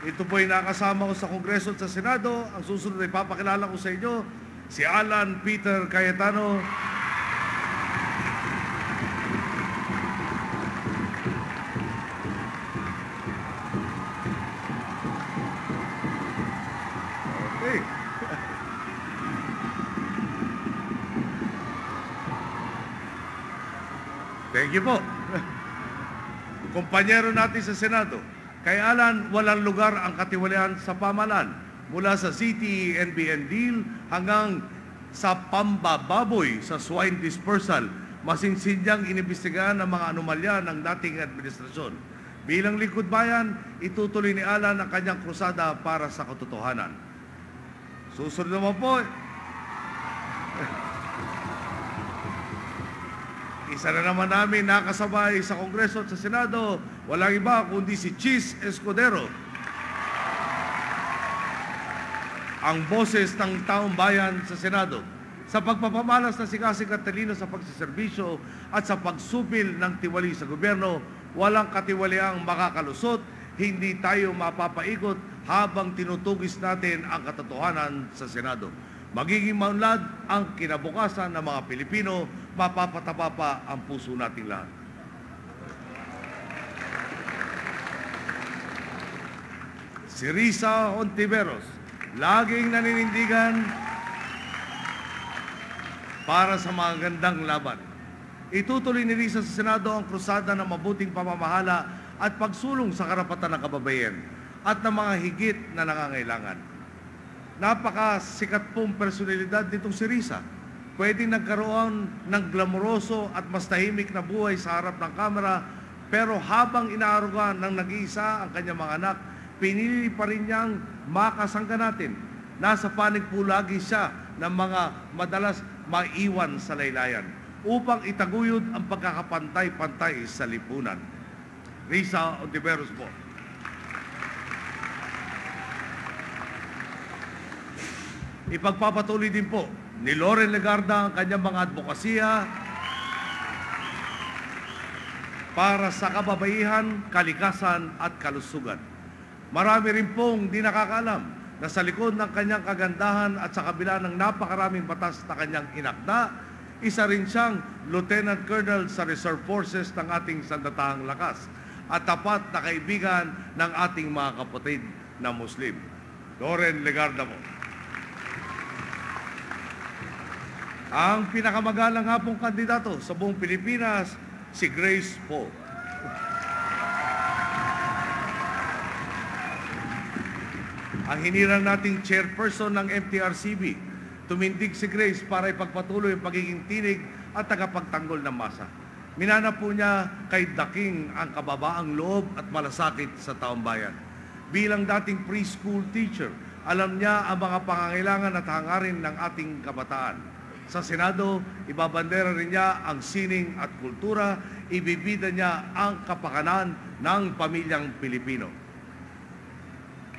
Ito po ay nakasama ko sa Kongreso at sa Senado. Ang susunod ay papakilala ko sa inyo si Alan Peter Cayetano. Okay. Thank you po. Kumpanyero natin sa Senado, kay Alan, walang lugar ang katiwalian sa pamahalaan mula sa City NBN deal hanggang sa pambababoy sa swine dispersal. Masinsinyang inimbestigahan ang mga anomalya ng dating administrasyon. Bilang lingkod bayan, itutuloy ni Alan ang kanyang krusada para sa katotohanan. Susunod naman po, isa na naman namin nakasabay sa Kongreso at sa Senado, walang iba kundi si Chis Escudero. Ang boses ng taong bayan sa Senado. Sa pagpapamalas na sikasig at talino sa pagsiservisyo at sa pagsupil ng tiwali sa gobyerno, walang katiwaliang makakalusot, hindi tayo mapapaikot habang tinutugis natin ang katotohanan sa Senado. Magiging maunlad ang kinabukasan ng mga Pilipino, mapapataba pa ang puso nating lahat. Si Risa Hontiveros, laging naninindigan para sa mga gandang laban. Itutuloy ni Risa sa Senado ang krusada ng mabuting pamamahala at pagsulong sa karapatan ng kababayan at ng mga higit na nangangailangan. Napakasikat pong personalidad nitong si Risa. Pwedeng nagkaroon ng glamoroso at mas tahimik na buhay sa harap ng kamera, pero habang inaarugan ng nag-iisa ang kanyang mga anak, pinili pa rin niyang makasangga natin. Nasa panig po lagi siya ng mga madalas maiwan sa laylayan upang itaguyod ang pagkakapantay-pantay sa lipunan. Risa Hontiveros po. Ipagpapatuloy din po ni Loren Legarda ang kanyang mga advokasya para sa kababaihan, kalikasan at kalusugan. Marami rin pong di nakakaalam na sa likod ng kanyang kagandahan at sa kabila ng napakaraming batas na kanyang inakda, isa rin siyang Lieutenant Colonel sa Reserve Forces ng ating sandatahang lakas at tapat na kaibigan ng ating mga kapatid na Muslim. Loren Legarda mo. Ang pinakamagalang hapong kandidato sa buong Pilipinas, si Grace Poe. Ang hinirang nating chairperson ng MTRCB, tumindig si Grace para ipagpatuloy ang pagiging tinig at tagapagtanggol ng masa. Minana po niya kay daking ang kababaang loob at malasakit sa taong bayan. Bilang dating preschool teacher, alam niya ang mga pangangailangan at hangarin ng ating kabataan. Sa Senado, ibabandera rin niya ang sining at kultura, ibibida niya ang kapakanan ng pamilyang Pilipino.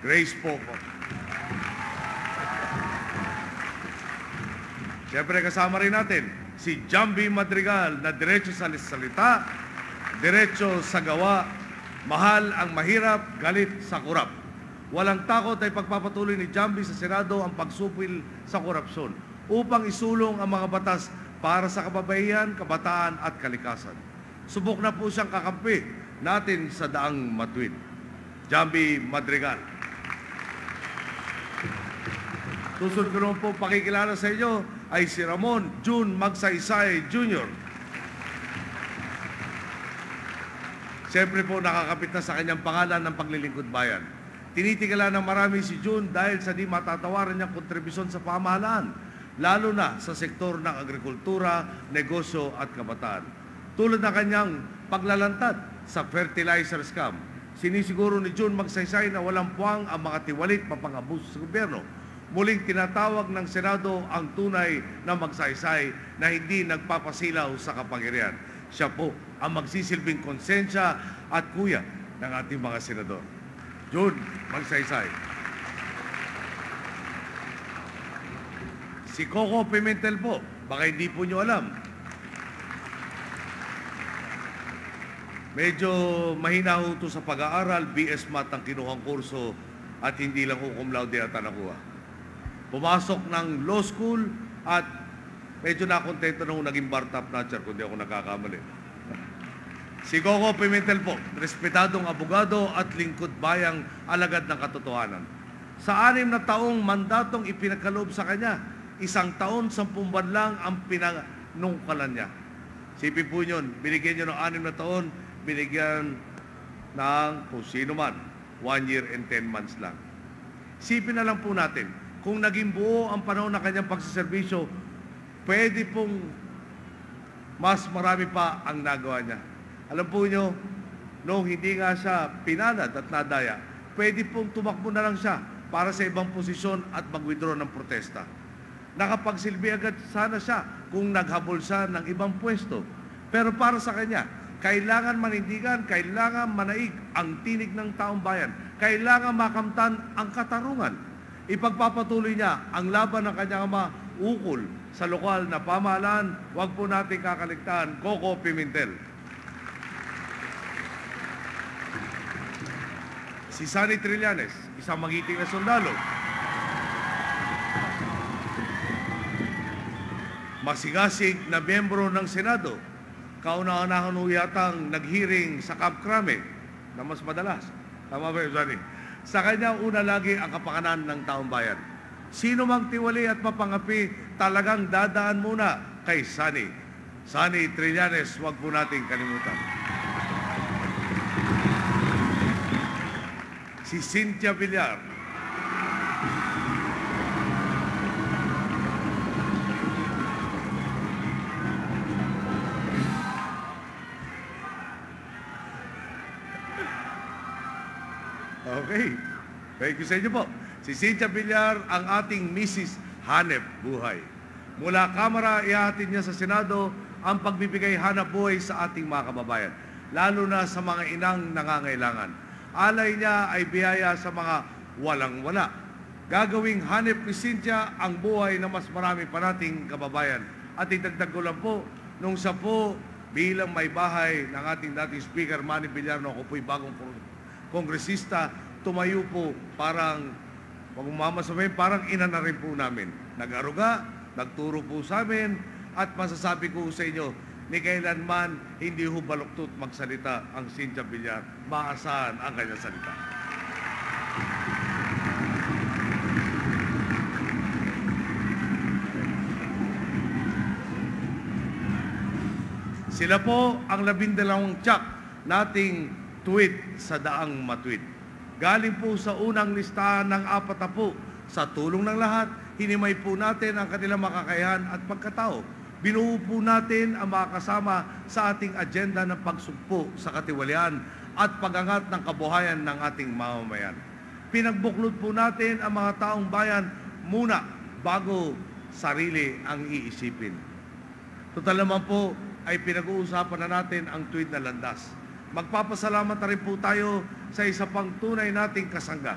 Grace Poe. Siyempre kasama rin natin si Jambi Madrigal na diretso sa salita, diretso sa gawa, mahal ang mahirap, galit sa kurap. Walang takot ay pagpapatuloy ni Jambi sa Senado ang pagsupil sa korupsyon upang isulong ang mga batas para sa kababaihan, kabataan at kalikasan. Subok na po siyang kakampi natin sa daang matuwid. Jambi Madrigal. Susunod ko naman po pakikilala sa inyo ay si Ramon June Magsaysay Jr. Siyempre po nakakapit na sa kanyang pangalan ng paglilingkod bayan. Tinitingala ng marami si June dahil sa di matatawaran niyang kontribusyon sa pamahalaan, lalo na sa sektor ng agrikultura, negosyo at kabataan. Tulad ng kanyang paglalantad sa fertilizer scam, sinisiguro ni June Magsaysay na walang puwang ang mga tiwalit mapang-abuso sa gobyerno. Muling tinatawag ng Senado ang tunay na Magsaysay na hindi nagpapasilaw sa kapangyarihan. Siya po ang magsisilbing konsensya at kuya ng ating mga senador. June Magsaysay. Si Coco Pimentel po, baka hindi po nyo alam. Medyo mahina ho ito sa pag-aaral, BS Math ang kinuhang kurso at hindi lang cum laude ata nakuha. Pumasok ng law school at medyo nakontento nung naging bar top notcher kung di ako nakakamali. Si Coco Pimentel po, respetadong abogado at lingkod bayang alagad ng katotohanan. Sa 6 na taong mandatong ipinagkaloob sa kanya, 1 taon, 10 buwan lang ang pinanungkalan niya. Sipin po yun, binigyan niyo ng 6 na taon, binigyan ng kung sino man, 1 year and 10 months lang. Sipin na lang po natin, kung naging buo ang panahon ng kanyang pagsiservisyo, pwede pong mas marami pa ang nagawa niya. Alam po nyo, nung hindi nga siya pinanad at nadaya, pwede pong tumakbo na lang siya para sa ibang posisyon at mag-withdraw ng protesta. Nakapagsilbi agad sana siya kung naghabol siya ng ibang pwesto. Pero para sa kanya, kailangan manindigan, kailangan manaig ang tinig ng taong bayan, kailangan makamtan ang katarungan. Ipagpapatuloy niya ang laban ng kanyang ama ukol sa lokal na pamahalaan. Huwag po natin kakaligtaan, Coco Pimentel. Si Sunny Trillanes, isang magiting na sundalo. Masigasig na miyembro ng Senado. Kauna-unahan yatang nag-hearing sa Camp Crame na mas madalas. Tama ba yun, Sunny? Sa kanya, una lagi ang kapakanan ng taong bayan. Sino mang tiwali at mapangapi, talagang dadaan muna kay Sunny. Sunny Trillanes, huwag po natin kalimutan. Si Cynthia Villar. Okay. Thank you sa inyo po. Si Cynthia Villar, ang ating Mrs. Hanep Buhay. Mula Kamara, ihahatid niya sa Senado ang pagbibigay hanap buhay sa ating mga kababayan, lalo na sa mga inang nangangailangan. Alay niya ay biyaya sa mga walang-wala. Gagawing hanep ni Cynthia ang buhay na mas marami pa nating kababayan. At idagdag ko lang po, nung siya po bilang may bahay ng ating dating Speaker Manny Villar, no, ako po'y bagong kongresista, tumayo po parang, wag mamasabihin, parang ina na rin po namin. Nag-aruga, nagturo po sa amin, at masasabi ko sa inyo, ni kailanman hindi ho baluktot magsalita ang Cynthia Villar. Maasahan ang kanyang salita. Sila po ang 12 tiyak nating tweet sa daang matweet. Galing po sa unang listahan ng 40. Sa tulong ng lahat, hinimay po natin ang kanilang makakayahan at pagkatao. Binuo po natin ang mga kasama sa ating agenda ng pagsugpo sa katiwalian at pagangat ng kabuhayan ng ating mamamayan. Pinagbuklod po natin ang mga taong bayan muna bago sarili ang iisipin. Total naman po ay pinag-uusapan na natin ang tuwid na landas. Magpapasalamat na rin po tayo sa isa pang tunay nating kasangga.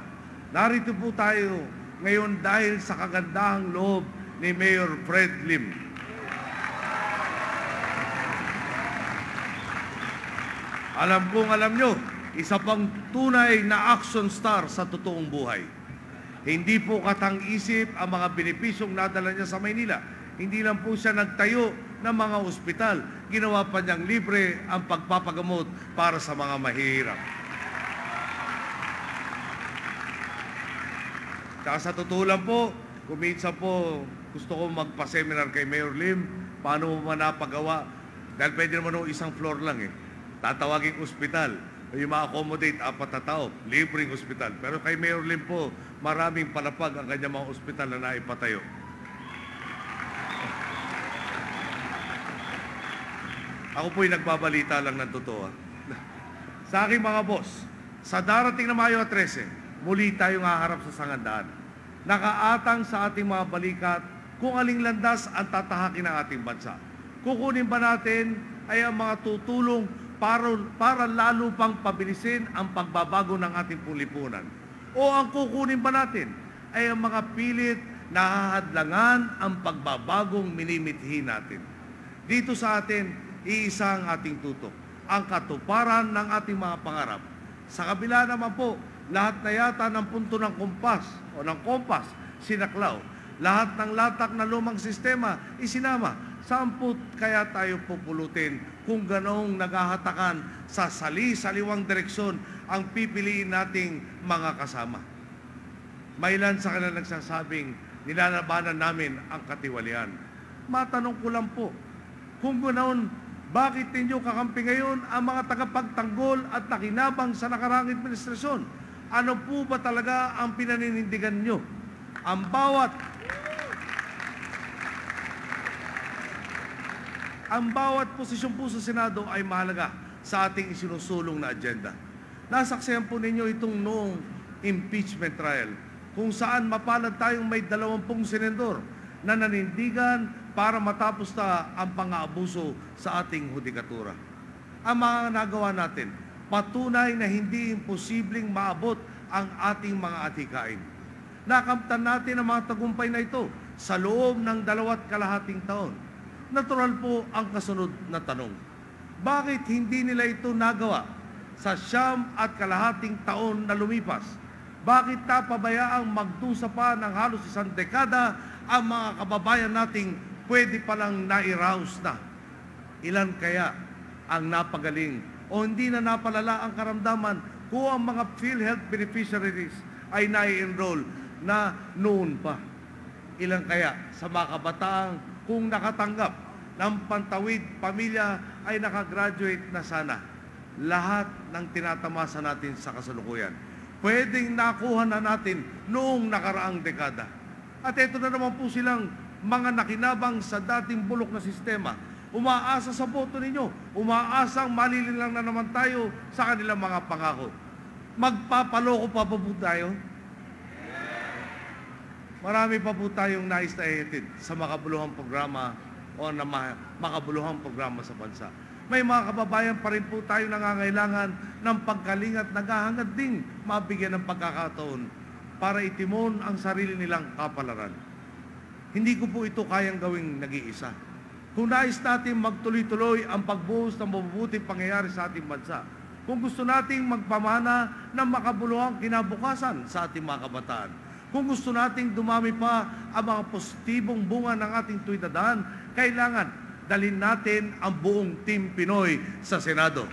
Narito po tayo ngayon dahil sa kagandahang loob ni Mayor Fred Lim. Alam nyo, isa pang tunay na action star sa totoong buhay. Hindi po katang-isip ang mga benepisyong nadala niya sa Maynila. Hindi lang po siya nagtayo ng mga ospital. Ginawa pa niyang libre ang pagpapagamot para sa mga mahihirap. Tsaka sa totoo lang po, kung minsan po gusto ko magpa-seminar kay Mayor Lim, paano mo man napagawa? Dahil pwede naman isang floor lang eh. Tatawaging ospital, yung ma-accommodate 4 na tao, libreng ospital. Pero kay Mayor Lim po, maraming palapag ang kanyang mga ospital na naipatayo. Ako po'y nagbabalita lang ng totoo. Sa aking mga boss, sa darating na Mayo 13, muli tayong haharap sa sangandaan. Nakaatang sa ating mga balikat kung aling landas ang tatahakin ng ating bansa. Kukunin ba natin ay ang mga tutulong para lalo pang pabilisin ang pagbabago ng ating lipunan? O ang kukunin ba natin ay ang mga pilit na hahadlangan ang pagbabagong minimithi natin? Dito sa atin, iisa ang ating tutok, ang katuparan ng ating mga pangarap. Sa kabila naman po lahat na yata ng punto ng kompas o ng kompas, sinaklaw. Lahat ng latak na lumang sistema, isinama. Saan po kaya tayo pupulutin kung ganoong naghahatakan sa saliwang direksyon ang pipiliin nating mga kasama? Mailan sa kanila nagsasabing nilalabanan namin ang katiwalian. Matanong ko lang po, kung ganoon, bakit ninyo kakampi ngayon ang mga tagapagtanggol at nakinabang sa nakaraang administrasyon? Ano po ba talaga ang pinaninindigan nyo? Ang bawat posisyon po sa Senado ay mahalaga sa ating isinusulong na agenda. Nasaksihan po ninyo itong noong impeachment trial, kung saan mapalad tayong may 20 senador na nanindigan para matapos na ang pang-aabuso sa ating hudikatura. Ang mga nagawa natin, patunay na hindi imposibleng maabot ang ating mga atikain. Nakamtan natin ang mga tagumpay na ito sa loob ng 2.5 taon. Natural po ang kasunod na tanong. Bakit hindi nila ito nagawa sa 9.5 taon na lumipas? Bakit napabayaang magdusa pa ng halos 1 dekada ang mga kababayan nating pwede palang nairaos na? Ilan kaya ang napagaling o hindi na napalala ang karamdaman kung ang mga PhilHealth beneficiaries ay nai-enroll na noon pa? Ilan kaya sa mga kabataang kung nakatanggap ng pantawid pamilya ay nakagraduate na sana? Lahat ng tinatamasa natin sa kasalukuyan, pwedeng nakuha na natin noong nakaraang dekada. At ito na naman po silang mga nakinabang sa dating bulok na sistema. Umaasa sa boto ninyo, umaasang malililang na naman tayo sa kanilang mga pangako. Magpapaloko pa po tayo? Marami pa po tayong nais na ihatid sa makabuluhang programa o na makabuluhang programa sa bansa. May mga kababayan pa rin po tayo nangangailangan ng pagkalingat, naghahangad ding mabigyan ng pagkakataon para itimon ang sarili nilang kapalaran. Hindi ko po ito kayang gawing nag-iisa. Kung nais natin magtuloy-tuloy ang pagbuhos ng mabubuting pangyayari sa ating bansa, kung gusto nating magpamana ng makabuluhang kinabukasan sa ating mga kabataan, kung gusto nating dumami pa ang mga positibong bunga ng ating tuwidadaan, kailangan dalhin natin ang buong Team Pinoy sa Senado.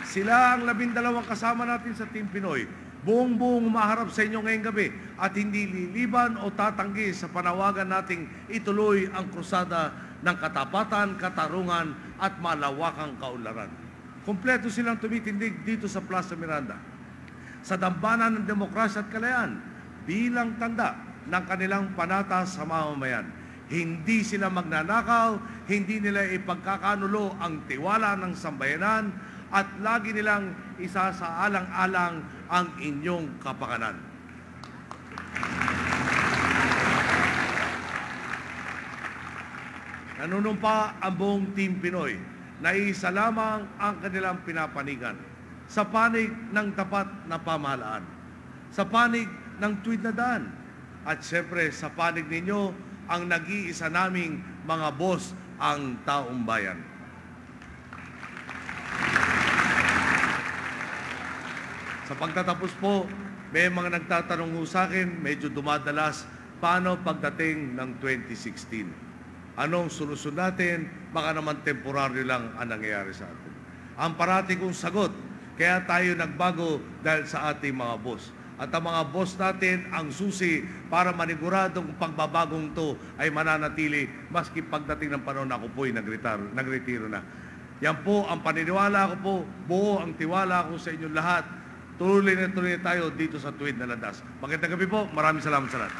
Sila ang 12 kasama natin sa Team Pinoy. Buong-buong umaharap sa inyo ngayong gabi at hindi liliban o tatanggi sa panawagan nating ituloy ang krusada ng katapatan, katarungan at malawakang kaunlaran. Kompleto silang tumitindig dito sa Plaza Miranda sa dambana ng demokrasya at kalayaan bilang tanda ng kanilang panata sa mamamayan. Hindi sila magnanakaw, hindi nila ipagkakanulo ang tiwala ng sambayanan at lagi nilang isasaalang-alang ang inyong kapakanan. Nanunumpa ang buong Team Pinoy na isa lamang ang kanilang pinapanigan sa panig ng tapat na pamahalaan, sa panig ng tuwid na daan, at siyempre sa panig ninyo ang nag-iisa naming mga boss, ang taong bayan. Sa pagtatapos po, may mga nagtatanong sa akin, medyo dumadalas, paano pagdating ng 2016? Anong solusyon natin? Baka naman temporaryo lang ang nangyayari sa atin. Ang parati kong sagot, kaya tayo nagbago dahil sa ating mga boss. At ang mga boss natin ang susi para maniguradong pagbabagong to ay mananatili maski pagdating ng panahon na ako po'y nagretiro na. Yan po ang paniniwala ko po, buo ang tiwala ko sa inyong lahat. Tuloy na tayo dito sa tuwid na landas. Magandang gabi po, maraming salamat sa lahat.